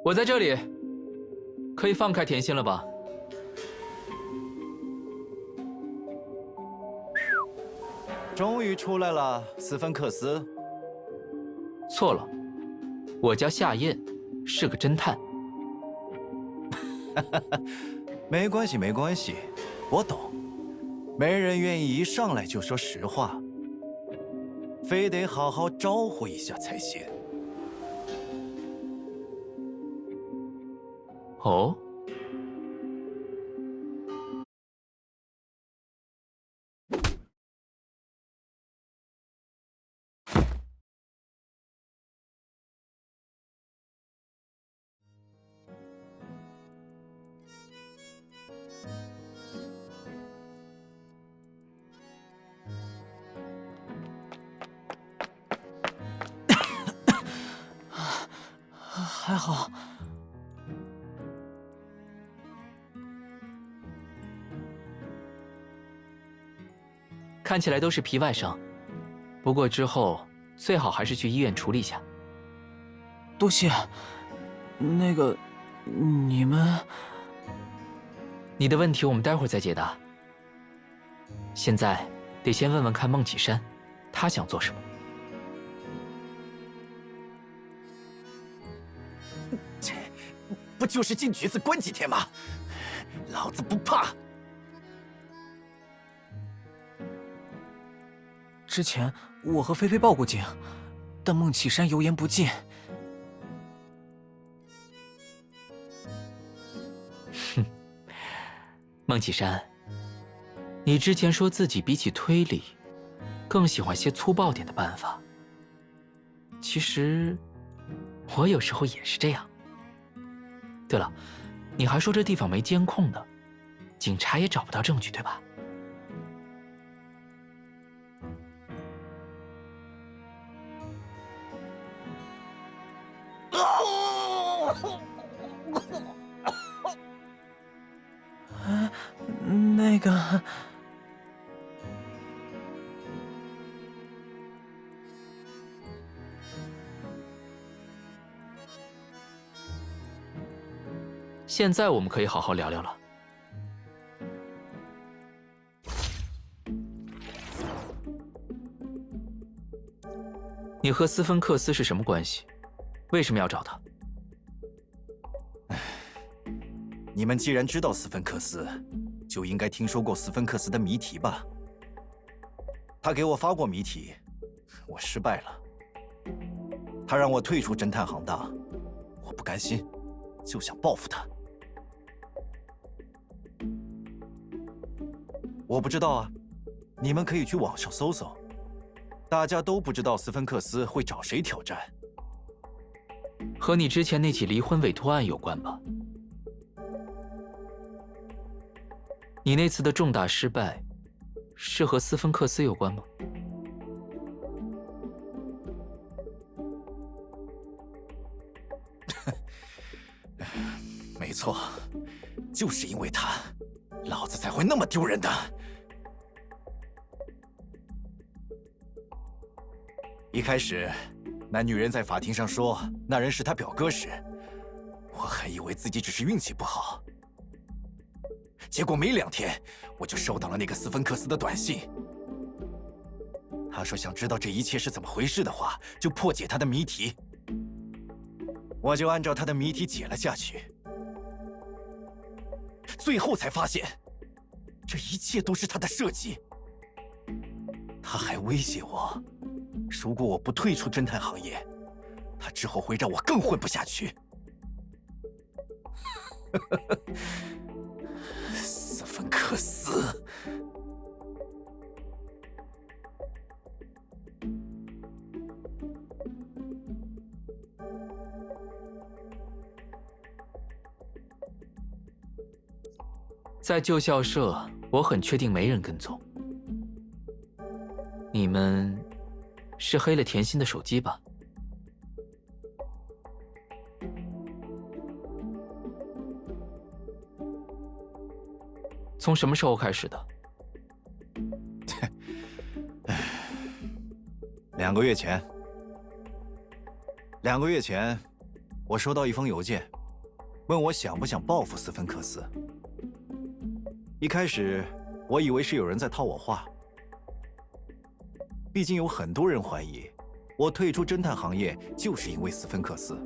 我在这里，可以放开甜心了吧？终于出来了，斯芬克斯。错了，我叫夏燕，是个侦探。没关系，没关系，我懂。没人愿意一上来就说实话，非得好好招呼一下才行。哦。还好。看起来都是皮外伤，不过之后最好还是去医院处理一下。多谢。那个，你们……你的问题我们待会儿再解答。现在得先问问看孟启山，他想做什么。不就是进局子关几天吗？老子不怕。之前我和菲菲报过警，但孟启山油盐不进。哼，孟启山，你之前说自己比起推理，更喜欢些粗暴点的办法。其实，我有时候也是这样。对了，你还说这地方没监控的，警察也找不到证据，对吧？那个……现在我们可以好好聊聊了。你和斯芬克斯是什么关系？为什么要找他？你们既然知道斯芬克斯，就应该听说过斯芬克斯的谜题吧？他给我发过谜题，我失败了。他让我退出侦探行当，我不甘心，就想报复他。我不知道啊，你们可以去网上搜搜。大家都不知道斯芬克斯会找谁挑战。和你之前那起离婚委托案有关吧？你那次的重大失败，是和斯芬克斯有关吗？没错，就是因为他，老子才会那么丢人的。一开始，那女人在法庭上说那人是她表哥时，我还以为自己只是运气不好。结果没2天，我就收到了那个斯芬克斯的短信。他说想知道这一切是怎么回事的话，就破解他的谜题。我就按照他的谜题解了下去。最后才发现，这一切都是他的设计。他还威胁我，如果我不退出侦探行业，他之后会让我更混不下去。斯芬克斯，在旧校舍，我很确定没人跟踪。你们是黑了甜心的手机吧？从什么时候开始的？2个月前。2个月前，我收到一封邮件，问我想不想报复斯芬克斯。一开始我以为是有人在套我话，毕竟有很多人怀疑我退出侦探行业就是因为斯芬克斯。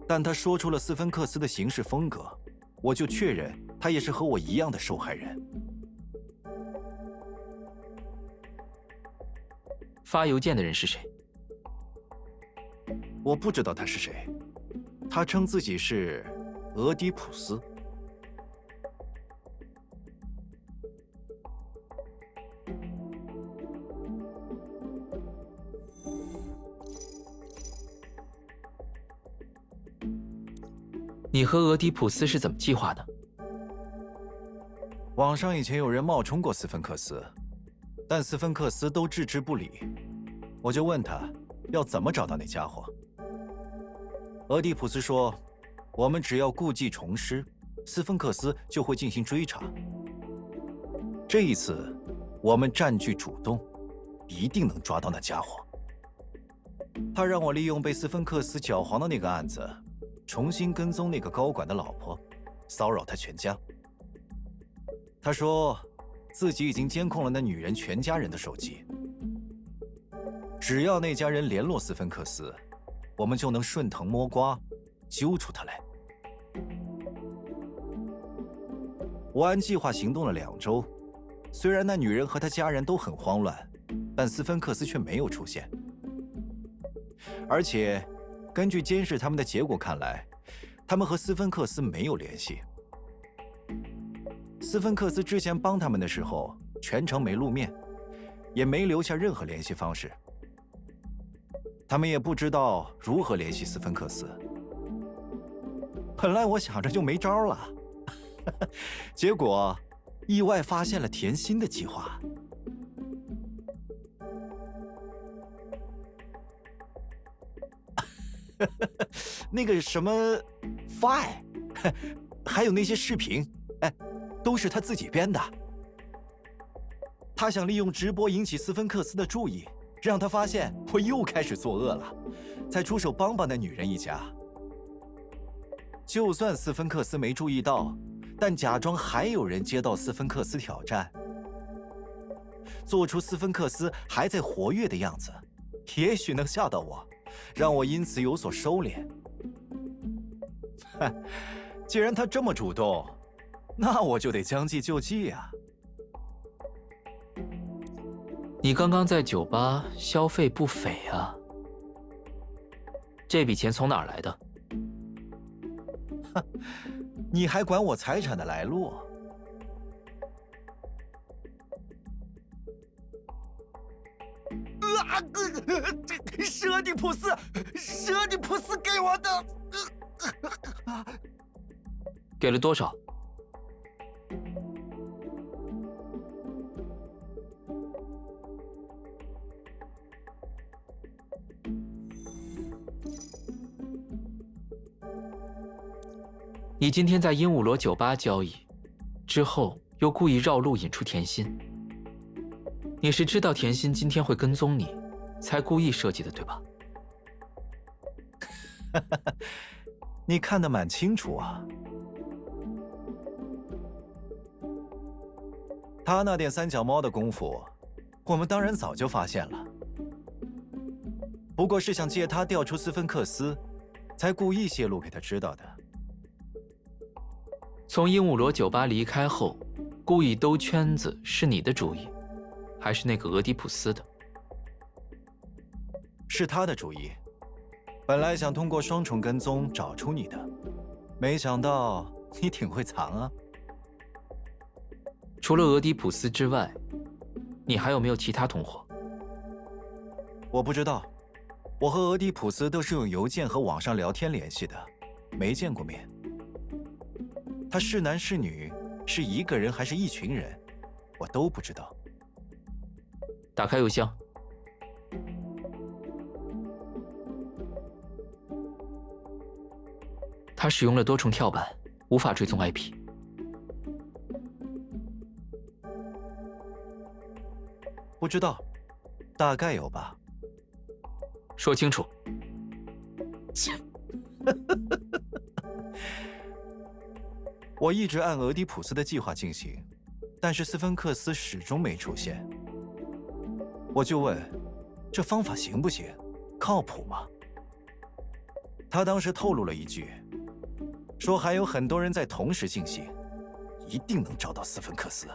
但他说出了斯芬克斯的行事风格，我就确认他也是和我一样的受害人。发邮件的人是谁？我不知道他是谁，他称自己是俄狄浦斯。你和俄狄浦斯是怎么计划的？网上以前有人冒充过斯芬克斯，但斯芬克斯都置之不理。我就问他要怎么找到那家伙。俄狄浦斯说，我们只要故技重施，斯芬克斯就会进行追查。这一次我们占据主动，一定能抓到那家伙。他让我利用被斯芬克斯搅黄的那个案子，重新跟踪那个高管的老婆，骚扰他全家。他说自己已经监控了那女人全家人的手机，只要那家人联络斯芬克斯，我们就能顺藤摸瓜，揪出他来。我按计划行动了2周，虽然那女人和她家人都很慌乱，但斯芬克斯却没有出现。而且根据监视他们的结果看来，他们和斯芬克斯没有联系。斯芬克斯之前帮他们的时候，全程没露面，也没留下任何联系方式。他们也不知道如何联系斯芬克斯。本来我想着就没招了，结果意外发现了甜心的计划。那个什么 Fi， 还有那些视频，都是他自己编的。他想利用直播引起斯芬克斯的注意，让他发现我又开始作恶了，才出手帮那女人一家。就算斯芬克斯没注意到，但假装还有人接到斯芬克斯挑战，做出斯芬克斯还在活跃的样子，也许能吓到我，让我因此有所收敛。既然他这么主动，那我就得将计就计啊。你刚刚在酒吧消费不菲啊，这笔钱从哪儿来的？你还管我财产的来路？是俄狄浦斯，是俄狄浦斯给我的。给了多少？你今天在鹦鹉螺酒吧交易，之后又故意绕路引出甜心。你是知道甜心今天会跟踪你，才故意设计的，对吧？你看得蛮清楚啊。他那点三脚猫的功夫，我们当然早就发现了。不过是想借他调出斯芬克斯，才故意泄露给他知道的。从鹦鹉螺酒吧离开后，故意兜圈子是你的主意，还是那个俄狄浦斯的？是他的主意。本来想通过双重跟踪找出你的，没想到你挺会藏啊。除了俄狄浦斯之外，你还有没有其他同伙？我不知道，我和俄狄浦斯都是用邮件和网上聊天联系的，没见过面。他是男是女，是一个人还是一群人，我都不知道。打开邮箱。他使用了多重跳板，无法追踪 IP。不知道，大概有吧。说清楚。我一直按俄狄浦斯的计划进行，但是斯芬克斯始终没出现。我就问，这方法行不行？靠谱吗？他当时透露了一句，说还有很多人在同时进行，一定能找到斯芬克斯。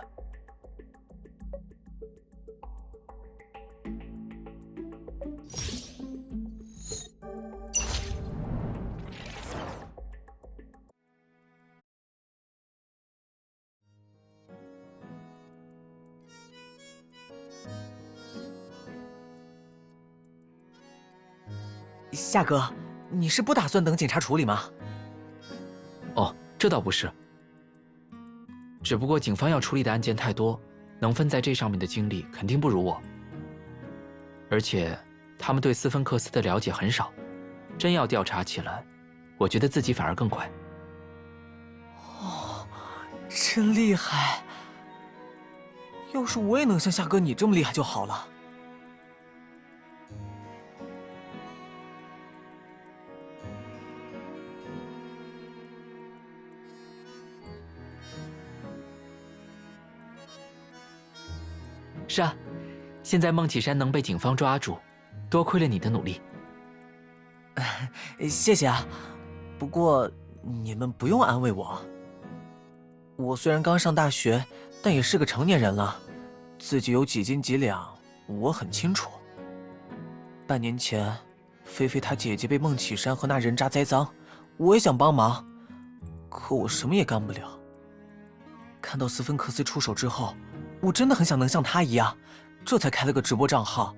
夏哥，你是不打算等警察处理吗？哦，这倒不是。只不过警方要处理的案件太多，能分在这上面的精力肯定不如我。而且，他们对斯芬克斯的了解很少，真要调查起来，我觉得自己反而更快。哦，真厉害！要是我也能像夏哥你这么厉害就好了。是啊，现在孟启山能被警方抓住，多亏了你的努力。谢谢啊，不过你们不用安慰我。我虽然刚上大学，但也是个成年人了，自己有几斤几两，我很清楚。半年前，菲菲她姐姐被孟启山和那人渣栽赃，我也想帮忙，可我什么也干不了。看到斯芬克斯出手之后，我真的很想能像他一样，这才开了个直播账号。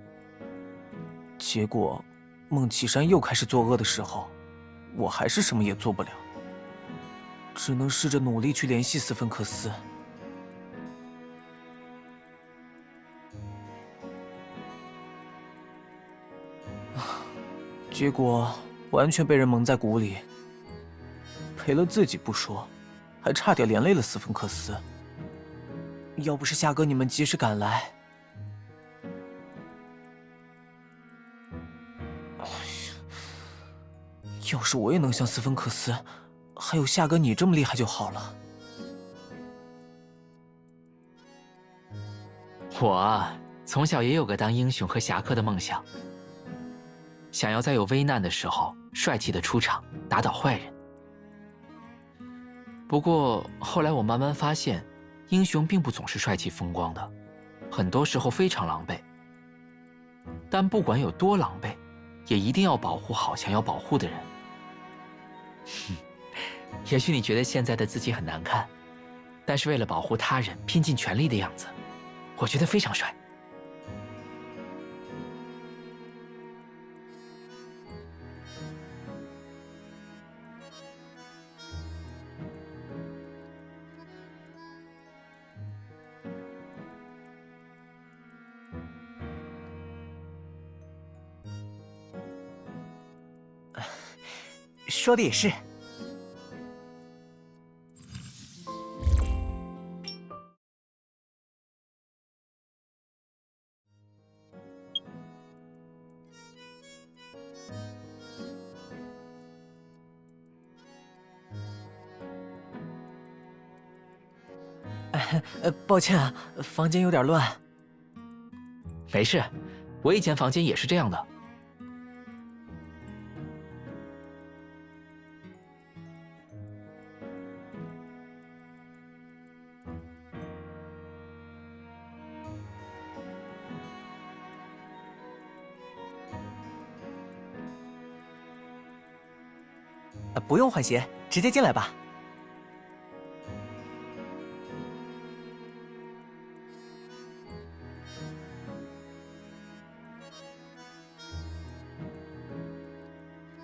结果，孟启山又开始作恶的时候，我还是什么也做不了，只能试着努力去联系斯芬克斯。结果完全被人蒙在鼓里，赔了自己不说，还差点连累了斯芬克斯。要不是夏哥你们及时赶来，要是我也能像斯芬克斯，还有夏哥你这么厉害就好了。我啊，从小也有个当英雄和侠客的梦想，想要在有危难的时候帅气的出场，打倒坏人。不过后来我慢慢发现，英雄并不总是帅气风光的，很多时候非常狼狈。但不管有多狼狈，也一定要保护好想要保护的人。也许你觉得现在的自己很难看，但是为了保护他人拼尽全力的样子，我觉得非常帅。说的也是。抱歉啊，房间有点乱。没事，我以前房间也是这样的。不用换鞋，直接进来吧。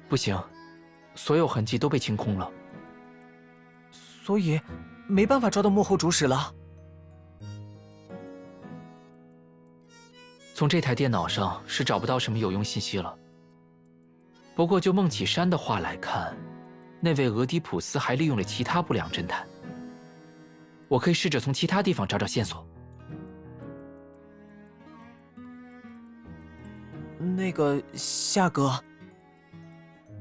不行，所有痕迹都被清空了。所以，没办法抓到幕后主使了。从这台电脑上是找不到什么有用信息了。不过就孟启山的话来看，那位俄狄浦斯还利用了其他不良侦探。我可以试着从其他地方找找线索。那个夏哥，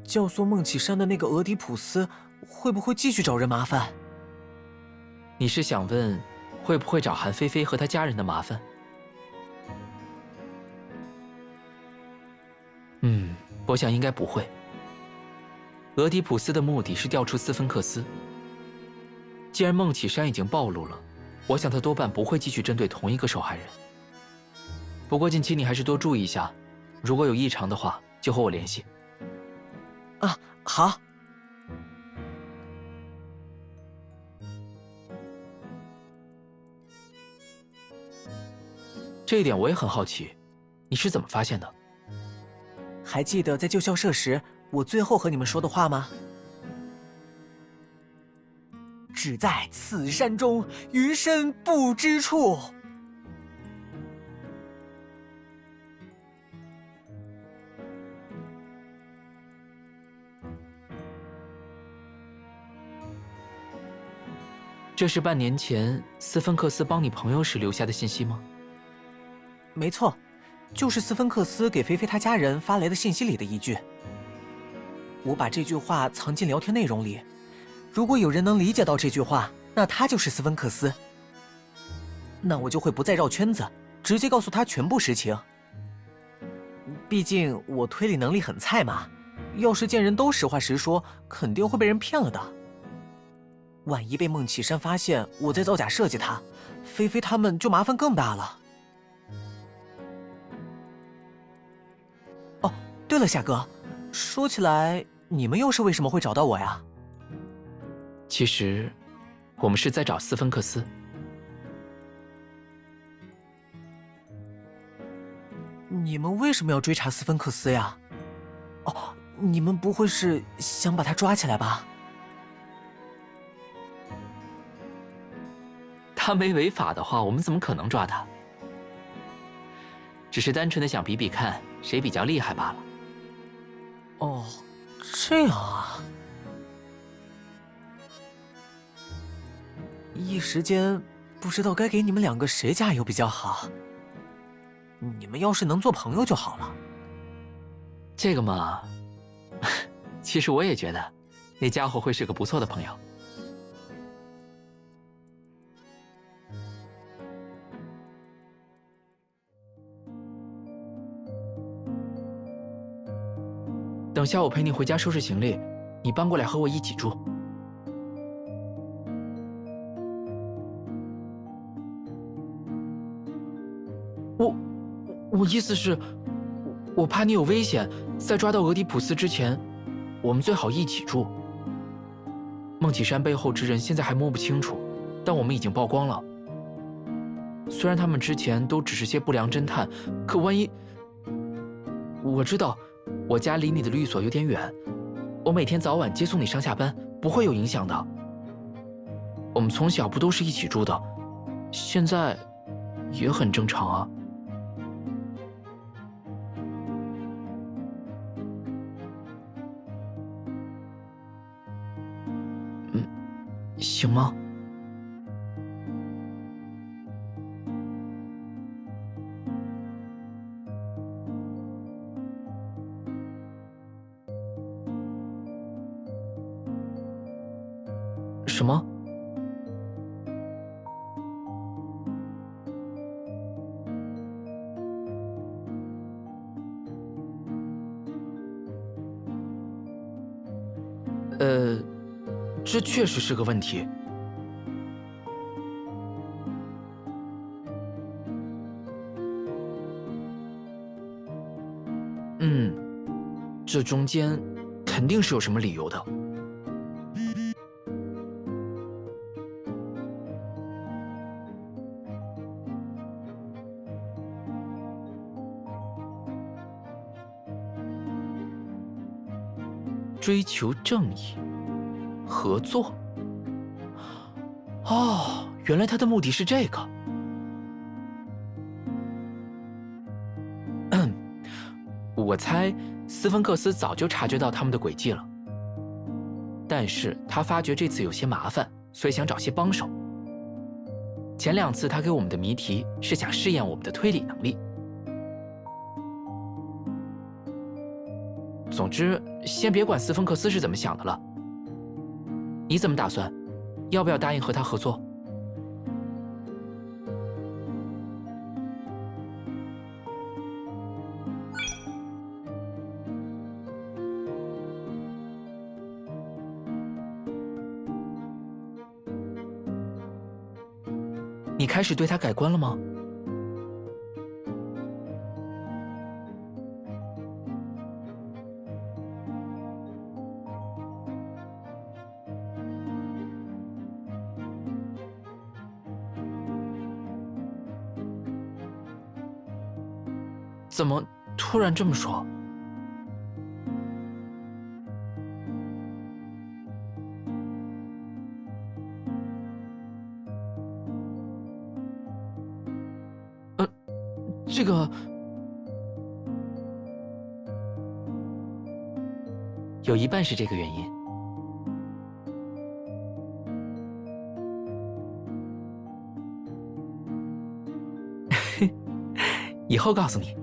教唆孟启山的那个俄狄浦斯会不会继续找人麻烦？你是想问，会不会找韩菲菲和她家人的麻烦？我想应该不会。俄狄浦斯的目的是调出斯芬克斯。既然孟启山已经暴露了，我想他多半不会继续针对同一个受害人。不过近期你还是多注意一下，如果有异常的话，就和我联系。啊，好。这一点我也很好奇，你是怎么发现的？还记得在旧校舍时，我最后和你们说的话吗？只在此山中，余身不知处。这是半年前斯芬克斯帮你朋友时留下的信息吗？没错，就是斯芬克斯给菲菲她家人发来的信息里的一句。我把这句话藏进聊天内容里，如果有人能理解到这句话，那他就是斯芬克斯。那我就会不再绕圈子，直接告诉他全部实情。毕竟我推理能力很菜嘛，要是见人都实话实说，肯定会被人骗了的。万一被孟启山发现我在造假设计他，菲菲他们就麻烦更大了。哦，对了，夏哥，说起来，你们又是为什么会找到我呀？其实，我们是在找斯芬克斯。你们为什么要追查斯芬克斯呀？哦，你们不会是想把他抓起来吧？他没违法的话，我们怎么可能抓他？只是单纯的想比比看谁比较厉害罢了。哦，这样啊。一时间不知道该给你们两个谁加油比较好。你们要是能做朋友就好了。这个嘛，其实我也觉得，那家伙会是个不错的朋友。等下我陪你回家收拾行李，你搬过来和我一起住。我意思是，我怕你有危险，在抓到俄狄浦斯之前，我们最好一起住。孟启山背后之人现在还摸不清楚，但我们已经曝光了。虽然他们之前都只是些不良侦探，可万一……我知道，我家离你的律所有点远，我每天早晚接送你上下班，不会有影响的。我们从小不都是一起住的，现在也很正常啊。行吗？什么？这确实是个问题。这中间肯定是有什么理由的。追求正义，合作。哦，原来他的目的是这个。我猜斯芬克斯早就察觉到他们的诡计了，但是他发觉这次有些麻烦，所以想找些帮手。前2次他给我们的谜题是想试验我们的推理能力。总之，先别管斯芬克斯是怎么想的了。你怎么打算？要不要答应和他合作？你开始对他改观了吗？怎么突然这么说？这个有一半是这个原因。以后告诉你。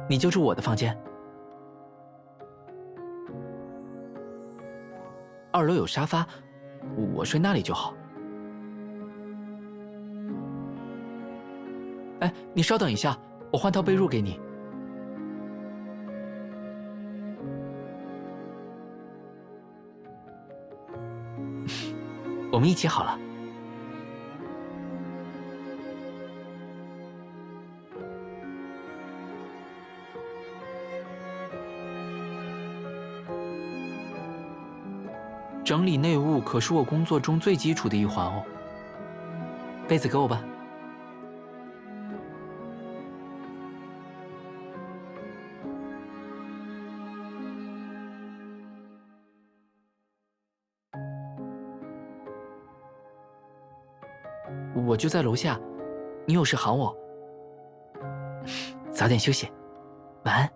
你就住我的房间，2楼有沙发，我睡那里就好。哎，你稍等一下，我换套被褥给你。我们一起好了。整理内务可是我工作中最基础的一环哦。被子给我吧。我就在楼下，你有事喊我。早点休息，晚安。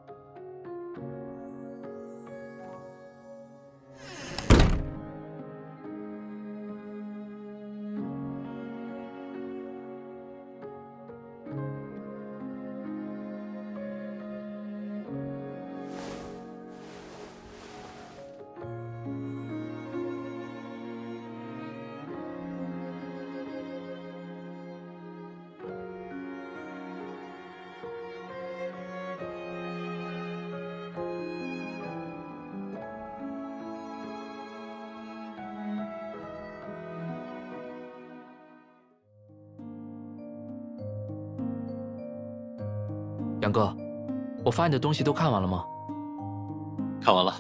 杨哥，我发你的东西都看完了吗？看完了。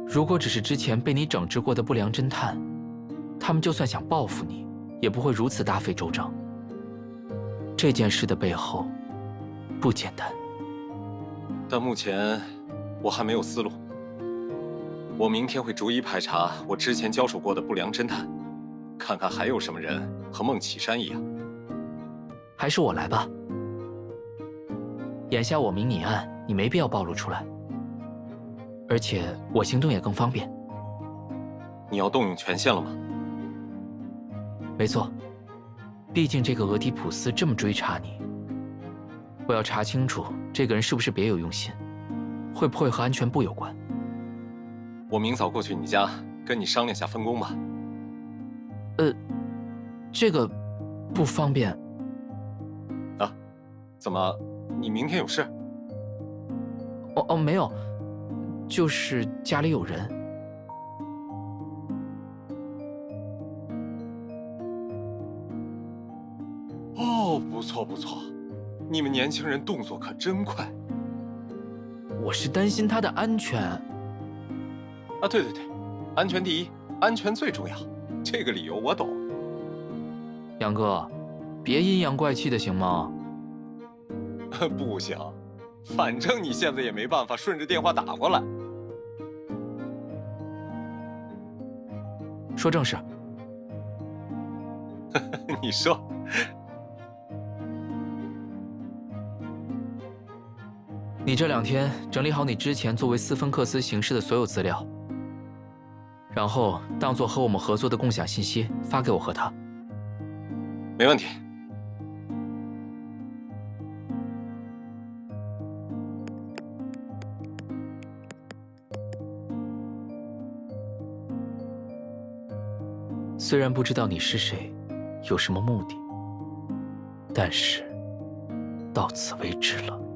如果只是之前被你整治过的不良侦探，他们就算想报复你，也不会如此大费周章。这件事的背后不简单。但目前我还没有思路。我明天会逐一排查我之前交手过的不良侦探，看看还有什么人和孟启山一样。还是我来吧。眼下我明你暗，你没必要暴露出来，而且我行动也更方便。你要动用权限了吗？没错，毕竟这个俄狄浦斯这么追查你，我要查清楚这个人是不是别有用心，会不会和安全部有关。我明早过去你家跟你商量下分工吧。这个不方便。啊？怎么？你明天有事？哦，没有，就是家里有人。哦，不错不错，你们年轻人动作可真快。我是担心他的安全。啊，对对对，安全第一，安全最重要，这个理由我懂。杨哥，别阴阳怪气的行吗？不行，反正你现在也没办法顺着电话打过来。说正事。你说。你这2天整理好你之前作为斯芬克斯行事的所有资料，然后当做和我们合作的共享信息发给我和他。没问题。虽然不知道你是谁，有什么目的，但是到此为止了。